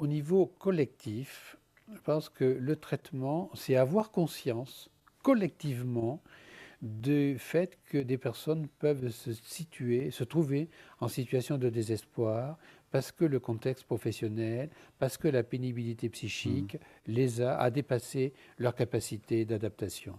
Au niveau collectif, je pense que le traitement, c'est avoir conscience collectivement du fait que des personnes peuvent se trouver en situation de désespoir parce que le contexte professionnel, parce que la pénibilité Mm. psychique a dépassé leur capacité d'adaptation.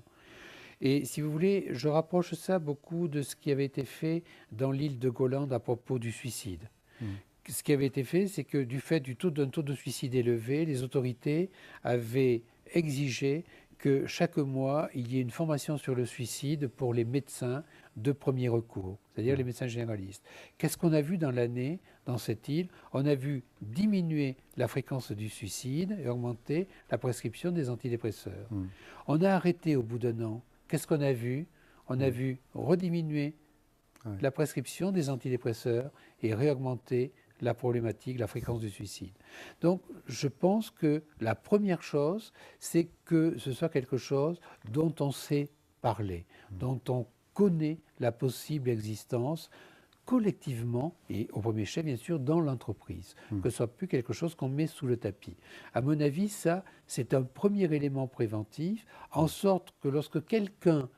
Et si vous voulez, je rapproche ça beaucoup de ce qui avait été fait dans l'île de Golande à propos du suicide. Mm. Ce qui avait été fait, c'est que du fait d'un taux de suicide élevé, les autorités avaient exigé que chaque mois, il y ait une formation sur le suicide pour les médecins de premier recours, c'est-à-dire les Mm. médecins généralistes. Qu'est-ce qu'on a vu dans l'année, dans cette île? On a vu diminuer la fréquence du suicide et augmenter la prescription des antidépresseurs. Mm. On a arrêté au bout d'un an. Qu'est-ce qu'on a vu? On a Mm. vu rediminuer Ouais. la prescription des antidépresseurs et réaugmenter la problématique, la fréquence du suicide. Donc, je pense que la première chose, c'est que ce soit quelque chose dont on sait parler, Mm. dont on connaît la possible existence collectivement et au premier chef, bien sûr, dans l'entreprise, Mm. que ce soit plus quelque chose qu'on met sous le tapis. À mon avis, ça, c'est un premier élément préventif, en sorte que lorsque quelqu'un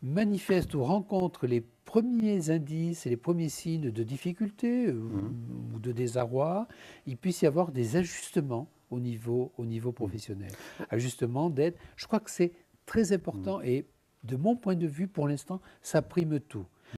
manifeste ou rencontre les premiers indices et les premiers signes de difficulté Mm. ou de désarroi, il puisse y avoir des ajustements au niveau Mm. professionnel. Ajustements d'aide. Je crois que c'est très Mm. important et de mon point de vue, pour l'instant, ça prime tout.